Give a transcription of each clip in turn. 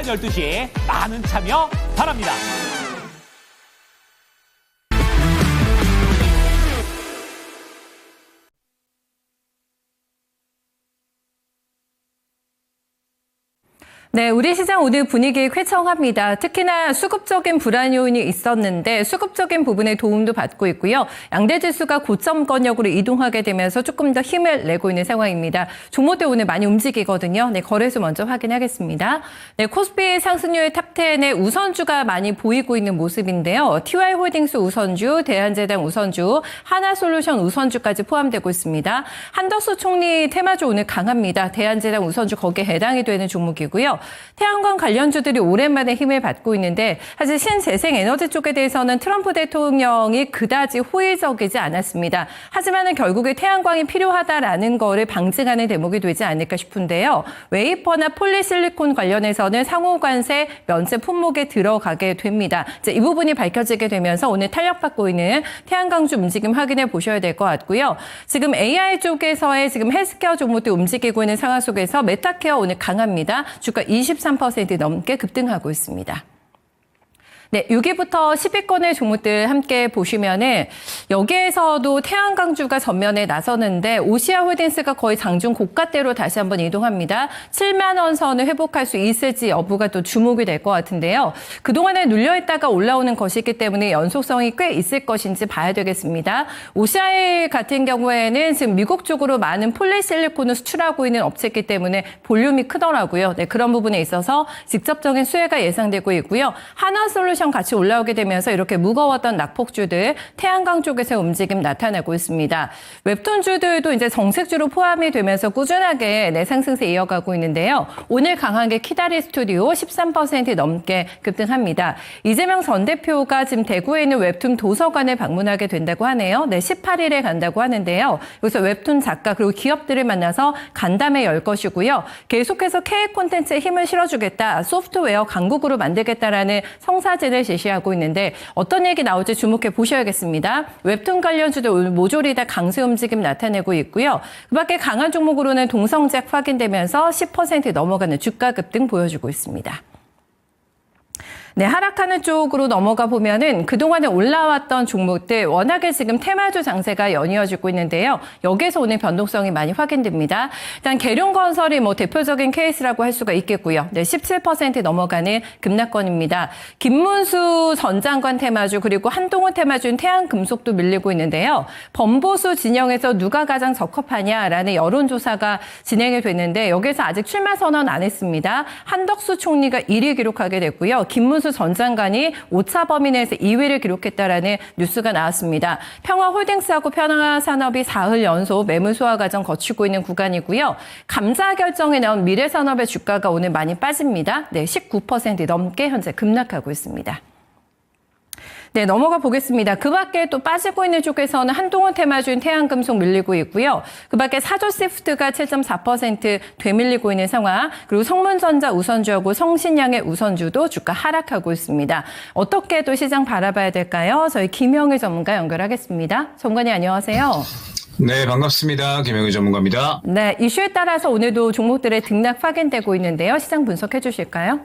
12시 많은 참여 바랍니다. 네, 우리 시장 오늘 분위기 쾌청합니다. 특히나 수급적인 불안 요인이 있었는데 수급적인 부분에 도움도 받고 있고요. 양대 지수가 고점권역으로 이동하게 되면서 조금 더 힘을 내고 있는 상황입니다. 종목들 오늘 많이 움직이거든요. 네, 거래소 먼저 확인하겠습니다. 네, 코스피 상승률 탑10의 우선주가 많이 보이고 있는 모습인데요. TY홀딩스 우선주, 대한제당 우선주, 하나솔루션 우선주까지 포함되고 있습니다. 한덕수 총리 테마주 오늘 강합니다. 대한제당 우선주 거기에 해당이 되는 종목이고요. 태양광 관련주들이 오랜만에 힘을 받고 있는데 사실 신재생에너지 쪽에 대해서는 트럼프 대통령이 그다지 호의적이지 않았습니다. 하지만 결국에 태양광이 필요하다라는 거를 방증하는 대목이 되지 않을까 싶은데요. 웨이퍼나 폴리실리콘 관련해서는 상호 관세 면제 품목에 들어가게 됩니다. 이제 이 부분이 밝혀지게 되면서 오늘 탄력받고 있는 태양광주 움직임 확인해 보셔야 될 것 같고요. 지금 AI 쪽에서의 지금 헬스케어 종목들 움직이고 있는 상황 속에서 메타케어 오늘 강합니다. 주가 23% 넘게 급등하고 있습니다. 네, 6위부터 10위권의 종목들 함께 보시면은 여기에서도 태양광주가 전면에 나서는데 오시아홀딩스가 거의 장중 고가대로 다시 한번 이동합니다. 7만 원 선을 회복할 수 있을지 여부가 또 주목이 될 것 같은데요. 그동안에 눌려있다가 올라오는 것이기 때문에 연속성이 꽤 있을 것인지 봐야 되겠습니다. 오시아일 같은 경우에는 지금 미국 쪽으로 많은 폴리실리콘을 수출하고 있는 업체이기 때문에 볼륨이 크더라고요. 네, 그런 부분에 있어서 직접적인 수혜가 예상되고 있고요. 하나솔루션 같이 올라오게 되면서 이렇게 무거웠던 낙폭주들 태양광 쪽에서 움직임 나타나고 있습니다. 웹툰주들도 이제 정책주로 포함이 되면서 꾸준하게 상승세 이어가고 있는데요. 오늘 강한 게 키다리 스튜디오 13% 넘게 급등합니다. 이재명 전 대표가 지금 대구에 있는 웹툰 도서관을 방문하게 된다고 하네요. 네, 18일에 간다고 하는데요. 여기서 웹툰 작가 그리고 기업들을 만나서 간담회 열 것이고요. 계속해서 K 콘텐츠에 힘을 실어주겠다. 소프트웨어 강국으로 만들겠다라는 성사진을 제시하고 있는데 어떤 얘기 나올지 주목해 보셔야겠습니다. 웹툰 관련주도 오늘 모조리 다 강세 움직임 나타내고 있고요. 그밖에 강한 종목으로는 동성제약 확인되면서 10% 넘어가는 주가 급등 보여주고 있습니다. 네, 하락하는 쪽으로 넘어가 보면은 그동안에 올라왔던 종목들 워낙에 지금 테마주 장세가 연이어지고 있는데요. 여기에서 오늘 변동성이 많이 확인됩니다. 일단 계룡건설이 대표적인 케이스라고 할 수가 있겠고요. 네, 17% 넘어가는 급락권입니다. 김문수 전 장관 테마주 그리고 한동훈 테마주인 태양금속도 밀리고 있는데요. 범보수 진영에서 누가 가장 적합하냐라는 여론조사가 진행이 됐는데 여기에서 아직 출마 선언 안 했습니다. 한덕수 총리가 1위 기록하게 됐고요. 김문수 전 장관이 5차 범위 내에서 2위를 기록했다라는 뉴스가 나왔습니다. 평화홀딩스하고 평화산업이 4흘 연속 매물 소화 과정 거치고 있는 구간이고요. 감자 결정에 나온 미래산업의 주가가 오늘 많이 빠집니다. 네, 19% 넘게 현재 급락하고 있습니다. 네, 넘어가 보겠습니다. 그 밖에 또 빠지고 있는 쪽에서는 한동훈 테마주인 태양금속 밀리고 있고요. 그 밖에 사조시프트가 7.4% 되밀리고 있는 상황, 그리고 성문전자 우선주하고 성신양의 우선주도 주가 하락하고 있습니다. 어떻게 또 시장 바라봐야 될까요? 저희 김영희 전문가 연결하겠습니다. 전문가님 안녕하세요. 네, 반갑습니다. 김영희 전문가입니다. 네, 이슈에 따라서 오늘도 종목들의 등락 확인되고 있는데요. 시장 분석해 주실까요?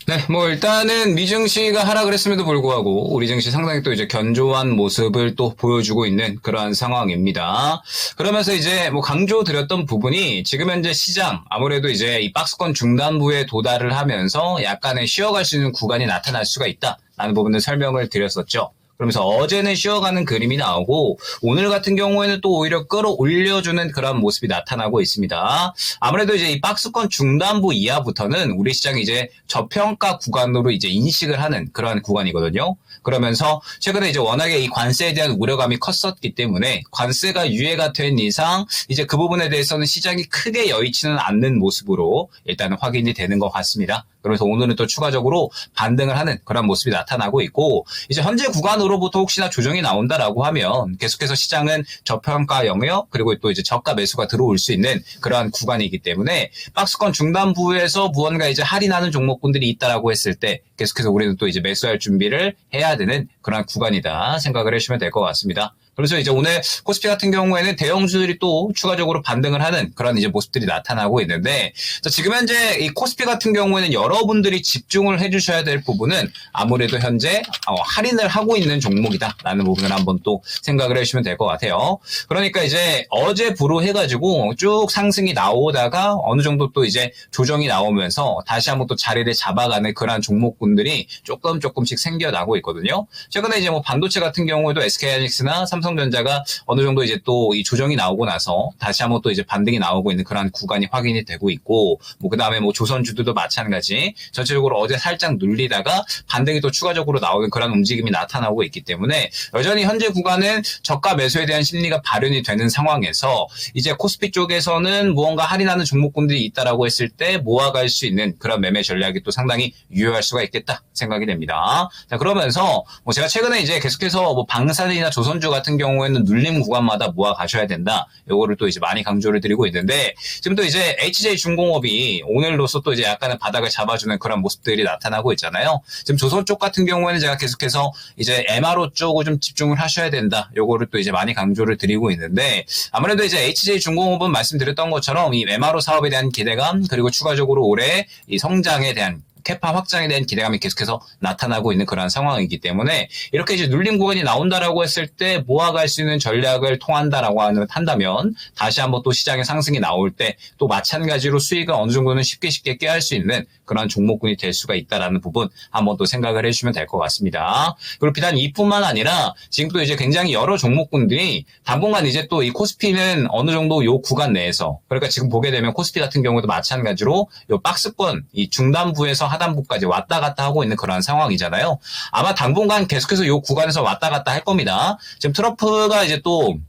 네, 일단은 미증시가 하락을 했음에도 불구하고 우리 증시 상당히 또 이제 견조한 모습을 또 보여주고 있는 그러한 상황입니다. 그러면서 이제 강조드렸던 부분이 지금 현재 시장 아무래도 이제 이 박스권 중단부에 도달을 하면서 약간의 쉬어갈 수 있는 구간이 나타날 수가 있다라는 부분을 설명을 드렸었죠. 그러면서 어제는 쉬어가는 그림이 나오고 오늘 같은 경우에는 또 오히려 끌어올려주는 그런 모습이 나타나고 있습니다. 아무래도 이제 이 박스권 중단부 이하부터는 우리 시장이 이제 저평가 구간으로 이제 인식을 하는 그러한 구간이거든요. 그러면서 최근에 이제 워낙에 이 관세에 대한 우려감이 컸었기 때문에 관세가 유예가 된 이상 이제 그 부분에 대해서는 시장이 크게 여의치는 않는 모습으로 일단은 확인이 되는 것 같습니다. 그래서 오늘은 또 추가적으로 반등을 하는 그런 모습이 나타나고 있고 이제 현재 구간으로부터 혹시나 조정이 나온다라고 하면 계속해서 시장은 저평가 영역 그리고 또 이제 저가 매수가 들어올 수 있는 그러한 구간이기 때문에 박스권 중단부에서 무언가 이제 할인하는 종목군들이 있다라고 했을 때 계속해서 우리는 또 이제 매수할 준비를 해야 되는 그런 구간이다 생각을 해주시면 될 것 같습니다. 그래서 이제 오늘 코스피 같은 경우에는 대형주들이 또 추가적으로 반등을 하는 그런 이제 모습들이 나타나고 있는데, 자, 지금 현재 이 코스피 같은 경우에는 여러분들이 집중을 해주셔야 될 부분은 아무래도 현재 할인을 하고 있는 종목이다라는 부분을 한번 또 생각을 해주시면 될 것 같아요. 그러니까 이제 어제부로 해가지고 쭉 상승이 나오다가 어느 정도 또 이제 조정이 나오면서 다시 한번 또 자리를 잡아가는 그러한 종목군들이 조금씩 생겨나고 있거든요. 최근에 이제 뭐 반도체 같은 경우에도 SK하이닉스나 삼성전자가 어느 정도 이제 또 이 조정이 나오고 나서 다시 한번 또 이제 반등이 나오고 있는 그러한 구간이 확인이 되고 있고, 뭐 그다음에 뭐 조선주들도 마찬가지 전체적으로 어제 살짝 눌리다가 반등이 또 추가적으로 나오는 그런 움직임이 나타나고 있기 때문에 여전히 현재 구간은 저가 매수에 대한 심리가 발현이 되는 상황에서 이제 코스피 쪽에서는 무언가 할인하는 종목군들이 있다라고 했을 때 모아갈 수 있는 그런 매매 전략이 또 상당히 유효할 수가 있겠다 생각이 됩니다. 자, 그러면서 뭐 제가 최근에 이제 계속해서 뭐 방산이나 조선주 같은 경우에는 눌림 구간마다 모아 가셔야 된다. 요거를 또 이제 많이 강조를 드리고 있는데, 지금 또 이제 HJ중공업이 오늘로서 또 이제 약간의 바닥을 잡아주는 그런 모습들이 나타나고 있잖아요. 지금 조선 쪽 같은 경우에는 제가 계속해서 이제 MRO 쪽을 좀 집중을 하셔야 된다. 요거를 또 이제 많이 강조를 드리고 있는데, 아무래도 이제 HJ중공업은 말씀드렸던 것처럼 이 MRO 사업에 대한 기대감, 그리고 추가적으로 올해 이 성장에 대한 캐파 확장에 대한 기대감이 계속해서 나타나고 있는 그런 상황이기 때문에 이렇게 이제 눌림 구간이 나온다라고 했을 때 모아갈 수 있는 전략을 통한다라고 한다면 다시 한번 또 시장의 상승이 나올 때 또 마찬가지로 수익을 어느 정도는 쉽게 꾀할 수 있는 그런 종목군이 될 수가 있다라는 부분 한번 또 생각을 해주시면 될 것 같습니다. 그리고 비단 이뿐만 아니라 지금 또 이제 굉장히 여러 종목군들이 당분간 이제 또 이 코스피는 어느 정도 요 구간 내에서, 그러니까 지금 보게 되면 코스피 같은 경우도 마찬가지로 요 박스권 이 중단부에서 하단부까지 왔다 갔다 하고 있는 그런 상황이잖아요. 아마 당분간 계속해서 이 구간에서 왔다 갔다 할 겁니다. 지금 트럼프가 이제 또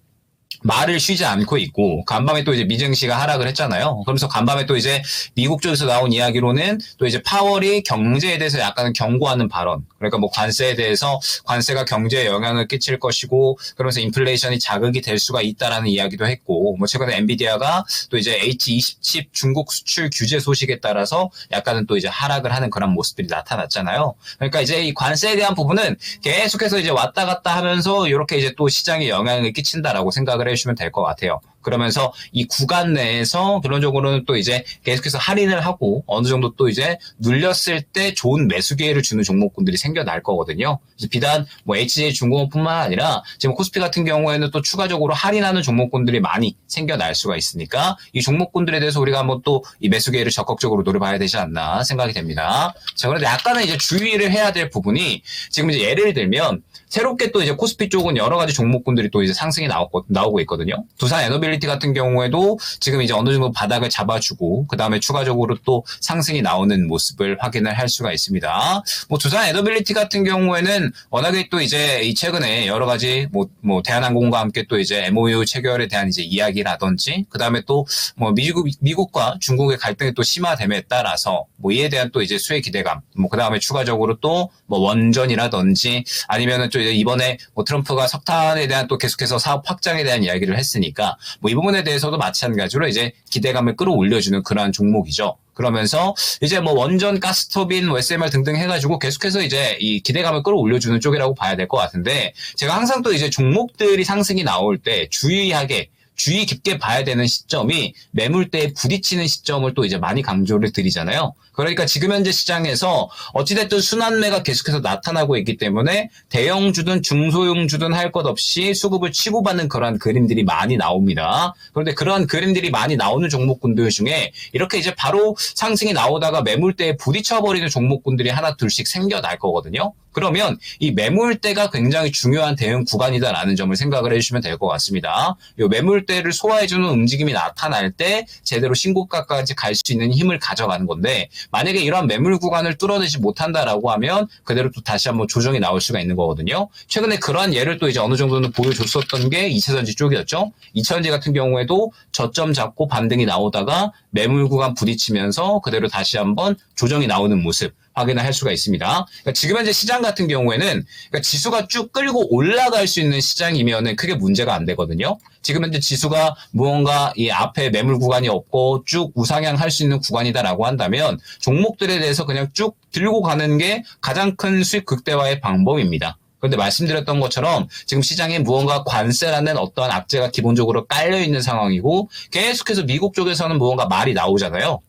말을 쉬지 않고 있고, 간밤에 또 이제 미증시가 하락을 했잖아요. 그러면서 간밤에 또 이제 미국 쪽에서 나온 이야기로는 또 이제 파월이 경제에 대해서 약간 경고하는 발언, 그러니까 뭐 관세에 대해서 관세가 경제에 영향을 끼칠 것이고 그러면서 인플레이션이 자극이 될 수가 있다라는 이야기도 했고, 뭐 최근에 엔비디아가 또 이제 H20칩 중국 수출 규제 소식에 따라서 약간은 또 이제 하락을 하는 그런 모습들이 나타났잖아요. 그러니까 이제 이 관세에 대한 부분은 계속해서 이제 왔다 갔다 하면서 이렇게 이제 또 시장에 영향을 끼친다라고 생각을 해주시면 될 것 같아요. 그러면서 이 구간 내에서 결론적으로는 또 이제 계속해서 할인을 하고 어느 정도 또 이제 눌렸을 때 좋은 매수 기회를 주는 종목군들이 생겨날 거거든요. 그래서 비단 뭐 HJ중공업뿐만 아니라 지금 코스피 같은 경우에는 또 추가적으로 할인하는 종목군들이 많이 생겨날 수가 있으니까 이 종목군들에 대해서 우리가 한번 또 이 매수 기회를 적극적으로 노려봐야 되지 않나 생각이 됩니다. 자, 그런데 약간은 이제 주의를 해야 될 부분이, 지금 이제 예를 들면 새롭게 또 이제 코스피 쪽은 여러 가지 종목군들이 또 이제 상승이 나오고 있거든요. 두산 에너빌리티 같은 경우에도 지금 이제 어느 정도 바닥을 잡아주고 그 다음에 추가적으로 또 상승이 나오는 모습을 확인을 할 수가 있습니다. 뭐 두산 에너빌리티 같은 경우에는 워낙에 또 이제 이 최근에 여러 가지 뭐 대한항공과 함께 또 이제 MOU 체결에 대한 이제 이야기라든지 그 다음에 또 뭐 미국과 중국의 갈등이 또 심화됨에 따라서 뭐 이에 대한 또 이제 수혜 기대감, 뭐 그 다음에 추가적으로 또 뭐 원전이라든지 아니면은 또 이번에 뭐 트럼프가 석탄에 대한 또 계속해서 사업 확장에 대한 이야기를 했으니까 뭐 이 부분에 대해서도 마찬가지로 이제 기대감을 끌어올려주는 그러한 종목이죠. 그러면서 이제 뭐 원전, 가스터빈, 뭐 SMR 등등 해가지고 계속해서 이제 이 기대감을 끌어올려주는 쪽이라고 봐야 될 것 같은데, 제가 항상 또 이제 종목들이 상승이 나올 때 주의 깊게 봐야 되는 시점이 매물대에 부딪히는 시점을 또 이제 많이 강조를 드리잖아요. 그러니까 지금 현재 시장에서 어찌됐든 순환매가 계속해서 나타나고 있기 때문에 대형주든 중소형주든 할 것 없이 수급을 치고받는 그러한 그림들이 많이 나옵니다. 그런데 그러한 그림들이 많이 나오는 종목군들 중에 이렇게 이제 바로 상승이 나오다가 매물대에 부딪혀버리는 종목군들이 하나 둘씩 생겨날 거거든요. 그러면 이 매물대가 굉장히 중요한 대응 구간이다라는 점을 생각을 해주시면 될 것 같습니다. 이 매물대를 소화해주는 움직임이 나타날 때 제대로 신고가까지 갈 수 있는 힘을 가져가는 건데, 만약에 이러한 매물 구간을 뚫어내지 못한다라고 하면 그대로 또 다시 한번 조정이 나올 수가 있는 거거든요. 최근에 그러한 예를 또 이제 어느 정도는 보여줬었던 게 2차전지 쪽이었죠. 2차전지 같은 경우에도 저점 잡고 반등이 나오다가 매물 구간 부딪히면서 그대로 다시 한번 조정이 나오는 모습 확인을 할 수가 있습니다. 그러니까 지금 현재 시장 같은 경우에는 그러니까 지수가 쭉 끌고 올라갈 수 있는 시장이면은 크게 문제가 안 되거든요. 지금 현재 지수가 무언가 이 앞에 매물 구간이 없고 쭉 우상향 할 수 있는 구간이다라고 한다면 종목들에 대해서 그냥 쭉 들고 가는 게 가장 큰 수익 극대화의 방법입니다. 그런데 말씀드렸던 것처럼 지금 시장에 무언가 관세라는 어떠한 악재가 기본적으로 깔려 있는 상황이고 계속해서 미국 쪽에서는 무언가 말이 나오잖아요.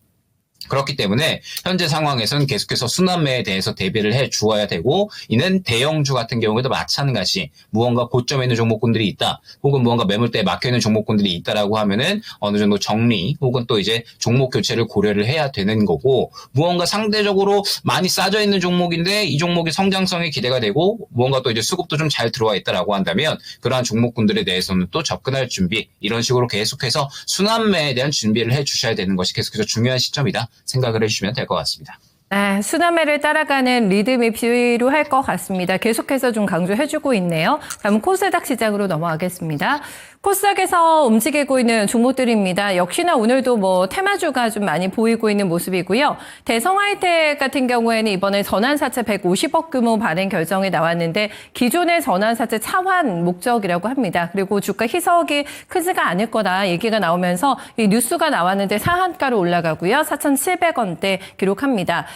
그렇기 때문에 현재 상황에서는 계속해서 순환매에 대해서 대비를 해 주어야 되고, 이는 대형주 같은 경우에도 마찬가지 무언가 고점에 있는 종목군들이 있다, 혹은 무언가 매물대에 막혀 있는 종목군들이 있다라고 하면은 어느 정도 정리 혹은 또 이제 종목 교체를 고려를 해야 되는 거고, 무언가 상대적으로 많이 싸져 있는 종목인데 이 종목이 성장성이 기대가 되고 무언가 또 이제 수급도 좀 잘 들어와 있다라고 한다면 그러한 종목군들에 대해서는 또 접근할 준비, 이런 식으로 계속해서 순환매에 대한 준비를 해 주셔야 되는 것이 계속해서 중요한 시점이다 생각을 해주시면 될 것 같습니다. 네, 순환매를 따라가는 리듬이 필요할 것 같습니다. 계속해서 좀 강조해주고 있네요. 다음 코스닥 시장으로 넘어가겠습니다. 코스닥에서 움직이고 있는 종목들입니다. 역시나 오늘도 뭐 테마주가 좀 많이 보이고 있는 모습이고요. 대성하이텍 같은 경우에는 이번에 전환사채 150억 규모 발행 결정이 나왔는데 기존의 전환사채 차환 목적이라고 합니다. 그리고 주가 희석이 크지가 않을 거다 얘기가 나오면서 이 뉴스가 나왔는데 상한가로 올라가고요. 4,700원대 기록합니다.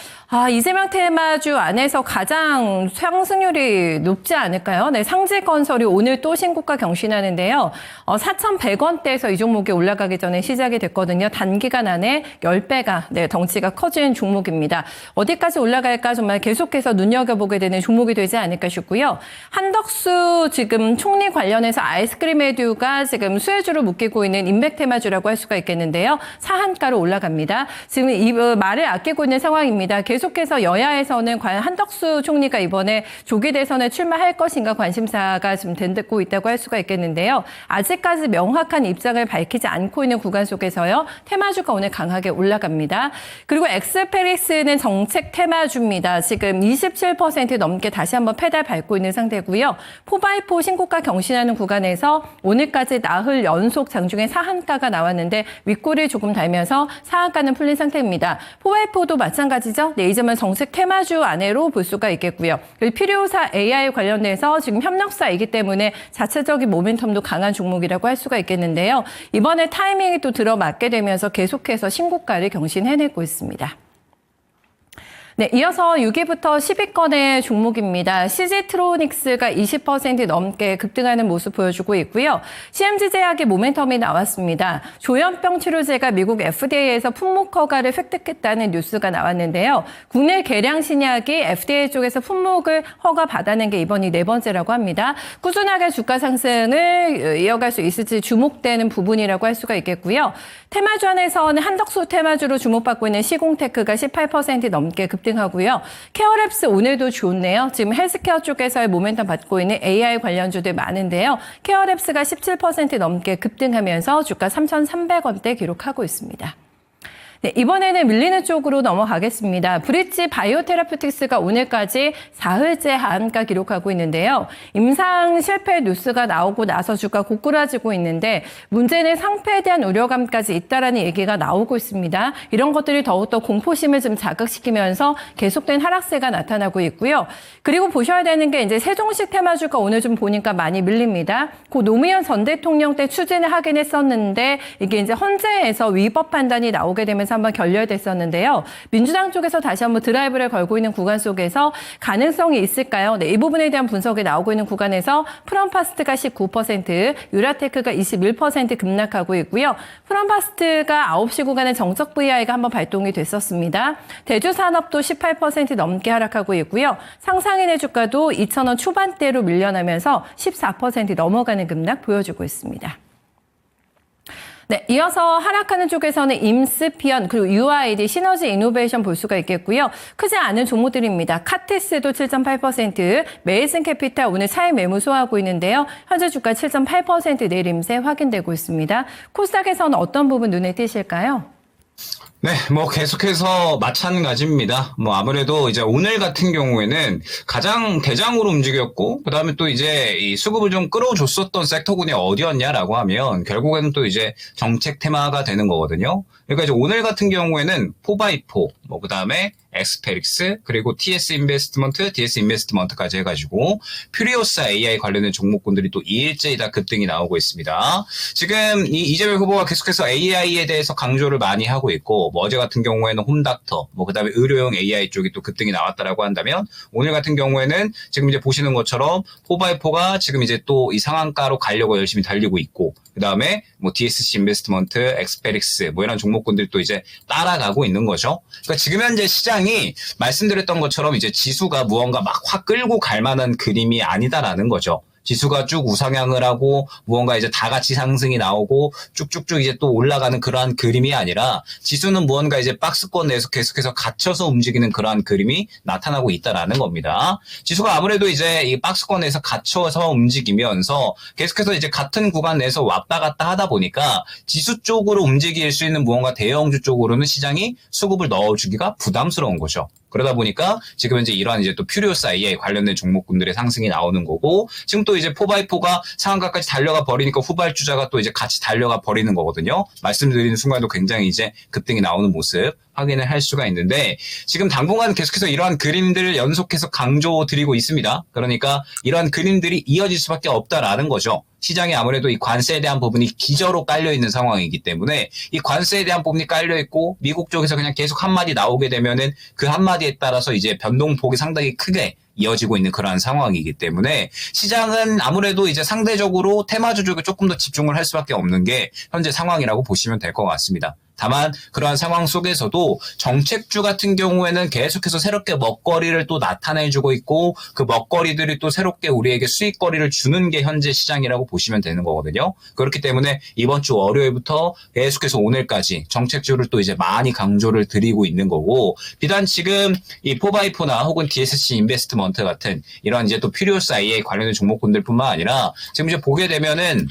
이재명 테마주 안에서 가장 상승률이 높지 않을까요? 네, 상지건설이 오늘 또 신고가 경신하는데요. 4,100원대에서 이 종목이 올라가기 전에 시작이 됐거든요. 단기간 안에 10배가 덩치가 커진 종목입니다. 어디까지 올라갈까 정말 계속해서 눈여겨보게 되는 종목이 되지 않을까 싶고요. 한덕수 지금 총리 관련해서 아이스크림 에듀가 지금 수혜주로 묶이고 있는 인맥 테마주라고 할 수가 있겠는데요. 상한가로 올라갑니다. 지금 이 말을 아끼고 있는 상황입니다. 계속해서 여야에서는 과연 한덕수 총리가 이번에 조기 대선에 출마할 것인가 관심사가 지금 되고 있다고 할 수가 있겠는데요. 아직까지 명확한 입장을 밝히지 않고 있는 구간 속에서요. 테마주가 오늘 강하게 올라갑니다. 그리고 엑스페리스는 정책 테마주입니다. 지금 27% 넘게 다시 한번 페달 밟고 있는 상태고요. 포바이포 신고가 경신하는 구간에서 오늘까지 나흘 연속 장중에 상한가가 나왔는데 윗골이 조금 달면서 상한가는 풀린 상태입니다. 포바이포도 마찬가지죠. 네, 이점은 정책 테마주 안으로 볼 수가 있겠고요. 그리고 필요사 AI 관련돼서 지금 협력사이기 때문에 자체적인 모멘텀도 강한 종목이라고 할 수가 있겠는데요. 이번에 타이밍이 또 들어맞게 되면서 계속해서 신고가를 경신해내고 있습니다. 네, 이어서 6위부터 10위권의 종목입니다. CG트로닉스가 20% 넘게 급등하는 모습 보여주고 있고요. CMG제약의 모멘텀이 나왔습니다. 조현병 치료제가 미국 FDA에서 품목 허가를 획득했다는 뉴스가 나왔는데요. 국내 계량 신약이 FDA 쪽에서 품목을 허가받아낸 게 이번이 4번째라고 합니다. 꾸준하게 주가 상승을 이어갈 수 있을지 주목되는 부분이라고 할 수가 있겠고요. 테마주 안에서는 한덕수 테마주로 주목받고 있는 시공테크가 18% 넘게 급등하고요. 케어랩스 오늘도 좋네요. 지금 헬스케어 쪽에서의 모멘텀 받고 있는 AI 관련주들 많은데요. 케어랩스가 17% 넘게 급등하면서 주가 3,300원대 기록하고 있습니다. 네, 이번에는 밀리는 쪽으로 넘어가겠습니다. 브릿지 바이오테라퓨틱스가 오늘까지 4흘째 하한가 기록하고 있는데요. 임상 실패 뉴스가 나오고 나서 주가 고꾸라지고 있는데 문제는 상패에 대한 우려감까지 있다라는 얘기가 나오고 있습니다. 이런 것들이 더욱더 공포심을 좀 자극시키면서 계속된 하락세가 나타나고 있고요. 그리고 보셔야 되는 게 이제 세종식 테마주가 오늘 좀 보니까 많이 밀립니다. 고 노무현 전 대통령 때 추진을 하긴 했었는데 이게 이제 헌재에서 위법 판단이 나오게 되면서 한번 결렬됐었는데요. 민주당 쪽에서 다시 한번 드라이브를 걸고 있는 구간 속에서 가능성이 있을까요? 네, 이 부분에 대한 분석이 나오고 있는 구간에서 프롬파스트가 19%, 유라테크가 21% 급락하고 있고요. 프롬파스트가 9시 구간에 정적 VI가 한번 발동이 됐었습니다. 대주산업도 18% 넘게 하락하고 있고요. 상상인의 주가도 2,000원 초반대로 밀려나면서 14% 넘어가는 급락 보여주고 있습니다. 네, 이어서 하락하는 쪽에서는 임스피언 그리고 UID 시너지 이노베이션 볼 수가 있겠고요. 크지 않은 종목들입니다. 카티스도 7.8%, 메이슨 캐피탈 오늘 차익 매물 소화하고 있는데요. 현재 주가 7.8% 내림세 확인되고 있습니다. 코스닥에서는 어떤 부분 눈에 띄실까요? 네, 뭐 계속해서 마찬가지입니다. 뭐 아무래도 이제 오늘 같은 경우에는 가장 대장으로 움직였고, 그 다음에 또 이제 이 수급을 좀 끌어줬었던 섹터군이 어디였냐라고 하면 결국에는 또 이제 정책 테마가 되는 거거든요. 그러니까 이제 오늘 같은 경우에는 4x4, 뭐 그 다음에 엑스페릭스, 그리고 TS 인베스트먼트, DS 인베스트먼트까지 해가지고 퓨리오사 AI 관련된 종목군들이 또 2일째 다 급등이 나오고 있습니다. 지금 이 이재명 후보가 계속해서 AI에 대해서 강조를 많이 하고 있고, 뭐 어제 같은 경우에는 홈닥터, 뭐 그다음에 의료용 AI 쪽이 또 급등이 나왔다라고 한다면, 오늘 같은 경우에는 지금 이제 보시는 것처럼 4x4가 지금 이제 또 이 상한가로 가려고 열심히 달리고 있고, 그 다음에 뭐 DSC 인베스트먼트, 엑스페릭스 뭐 이런 종목군들이 또 이제 따라가고 있는 거죠. 그러니까 지금 현재 시장이 말씀드렸던 것처럼 이제 지수가 무언가 막 확 끌고 갈 만한 그림이 아니다라는 거죠. 지수가 쭉 우상향을 하고 무언가 이제 다 같이 상승이 나오고 쭉쭉쭉 이제 또 올라가는 그러한 그림이 아니라, 지수는 무언가 이제 박스권 내에서 계속해서 갇혀서 움직이는 그러한 그림이 나타나고 있다라는 겁니다. 지수가 아무래도 이제 이 박스권 내에서 갇혀서 움직이면서 계속해서 이제 같은 구간 내에서 왔다 갔다 하다 보니까 지수 쪽으로 움직일 수 있는 무언가 대형주 쪽으로는 시장이 수급을 넣어주기가 부담스러운 거죠. 그러다 보니까 지금 현재 이러한 이제 또 퓨리오스 AI 관련된 종목군들의 상승이 나오는 거고, 지금 또 이제 4x4가 상한가까지 달려가 버리니까 후발주자가 또 이제 같이 달려가 버리는 거거든요. 말씀드리는 순간도 굉장히 이제 급등이 나오는 모습 확인을 할 수가 있는데, 지금 당분간 계속해서 이러한 그림들을 연속해서 강조드리고 있습니다. 그러니까 이러한 그림들이 이어질 수밖에 없다라는 거죠. 시장에 아무래도 이 관세에 대한 부분이 기저로 깔려있는 상황이기 때문에, 이 관세에 대한 부분이 깔려있고 미국 쪽에서 그냥 계속 한마디 나오게 되면은 그 한마디에 따라서 이제 변동폭이 상당히 크게 이어지고 있는 그러한 상황이기 때문에, 시장은 아무래도 이제 상대적으로 테마주 쪽에 조금 더 집중을 할 수밖에 없는 게 현재 상황이라고 보시면 될 것 같습니다. 다만 그러한 상황 속에서도 정책주 같은 경우에는 계속해서 새롭게 먹거리를 또 나타내주고 있고, 그 먹거리들이 또 새롭게 우리에게 수익거리를 주는 게 현재 시장이라고 보시면 되는 거거든요. 그렇기 때문에 이번 주 월요일부터 계속해서 오늘까지 정책주를 또 이제 많이 강조를 드리고 있는 거고, 비단 지금 이 4x4나 혹은 DSC 인베스트먼트 같은 이런 이제 또 퓨리오스 AI 관련된 종목군들뿐만 아니라, 지금 이제 보게 되면은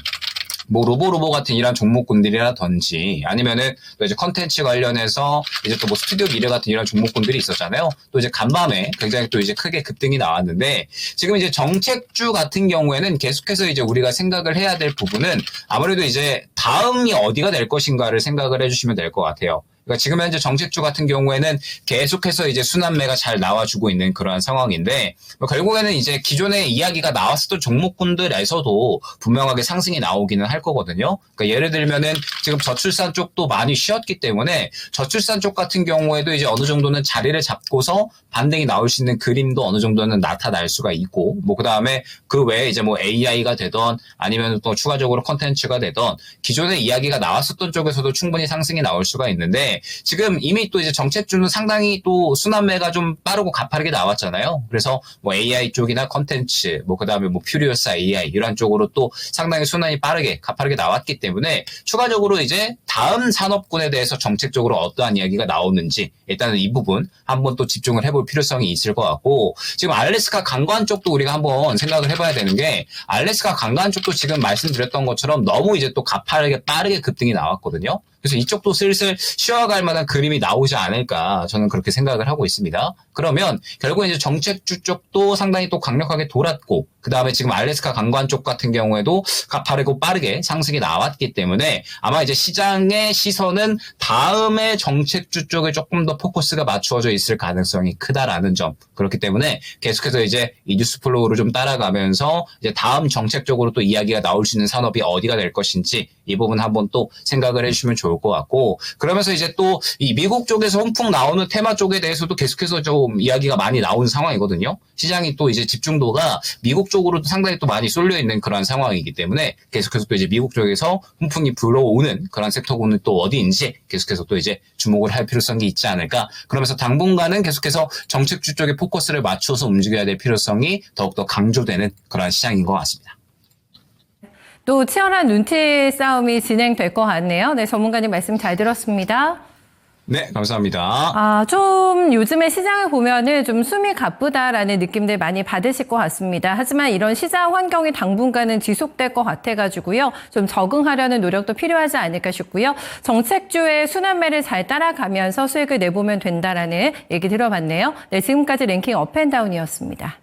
뭐 로보 같은 이런 종목군들이라든지, 아니면은 또 이제 컨텐츠 관련해서 이제 또 뭐 스튜디오 미래 같은 이런 종목군들이 있었잖아요. 또 이제 간밤에 굉장히 또 이제 크게 급등이 나왔는데, 지금 이제 정책주 같은 경우에는 계속해서 이제 우리가 생각을 해야 될 부분은 아무래도 이제 다음이 어디가 될 것인가를 생각을 해주시면 될 것 같아요. 그러니까 지금 현재 정책주 같은 경우에는 계속해서 이제 순환매가 잘 나와주고 있는 그러한 상황인데, 결국에는 이제 기존에 이야기가 나왔었던 종목군들에서도 분명하게 상승이 나오기는 할 거거든요. 그러니까 예를 들면은 지금 저출산 쪽도 많이 쉬었기 때문에 저출산 쪽 같은 경우에도 이제 어느 정도는 자리를 잡고서 반등이 나올 수 있는 그림도 어느 정도는 나타날 수가 있고, 뭐 그 다음에 그 외에 이제 뭐 AI가 되던 아니면 또 추가적으로 컨텐츠가 되던 기존에 이야기가 나왔었던 쪽에서도 충분히 상승이 나올 수가 있는데, 지금 이미 또 이제 정책주는 상당히 또 순환매가 좀 빠르고 가파르게 나왔잖아요. 그래서 뭐 AI 쪽이나 컨텐츠, 뭐 그다음에 뭐 퓨리오스 AI 이런 쪽으로 또 상당히 순환이 빠르게 가파르게 나왔기 때문에, 추가적으로 이제 다음 산업군에 대해서 정책적으로 어떠한 이야기가 나오는지 일단은 이 부분 한번 또 집중을 해볼 필요성이 있을 것 같고, 지금 알래스카 관광 쪽도 우리가 한번 생각을 해봐야 되는 게, 알래스카 관광 쪽도 지금 말씀드렸던 것처럼 너무 이제 또 가파르게 빠르게 급등이 나왔거든요. 그래서 이쪽도 슬슬 쉬어갈 만한 그림이 나오지 않을까, 저는 그렇게 생각을 하고 있습니다. 그러면 결국 이제 정책주 쪽도 상당히 또 강력하게 돌았고, 그 다음에 지금 알래스카 관광 쪽 같은 경우에도 가파르고 빠르게 상승이 나왔기 때문에, 아마 이제 시장의 시선은 다음에 정책주 쪽에 조금 더 포커스가 맞추어져 있을 가능성이 크다라는 점. 그렇기 때문에 계속해서 이제 이 뉴스 플로우를 좀 따라가면서 이제 다음 정책적으로 또 이야기가 나올 수 있는 산업이 어디가 될 것인지 이 부분 한번 또 생각을 해주시면 좋을 것 같고, 그러면서 이제 또 이 미국 쪽에서 훈풍 나오는 테마 쪽에 대해서도 계속해서 좀 이야기가 많이 나오는 상황이거든요. 시장이 또 이제 집중도가 미국 쪽으로도 상당히 또 많이 쏠려 있는 그런 상황이기 때문에, 계속해서 또 이제 미국 쪽에서 훈풍이 불어오는 그런 섹터군은 또 어디인지 계속해서 또 이제 주목을 할 필요성이 있지 않을까. 그러면서 당분간은 계속해서 정책주 쪽에 포커스를 맞추어서 움직여야 될 필요성이 더욱더 강조되는 그런 시장인 것 같습니다. 또 치열한 눈치 싸움이 진행될 것 같네요. 네, 전문가님 말씀 잘 들었습니다. 네, 감사합니다. 좀 요즘에 시장을 보면은 좀 숨이 가쁘다라는 느낌들 많이 받으실 것 같습니다. 하지만 이런 시장 환경이 당분간은 지속될 것 같아가지고요. 좀 적응하려는 노력도 필요하지 않을까 싶고요. 정책주의 순환매를 잘 따라가면서 수익을 내보면 된다라는 얘기 들어봤네요. 네, 지금까지 랭킹 업앤다운이었습니다.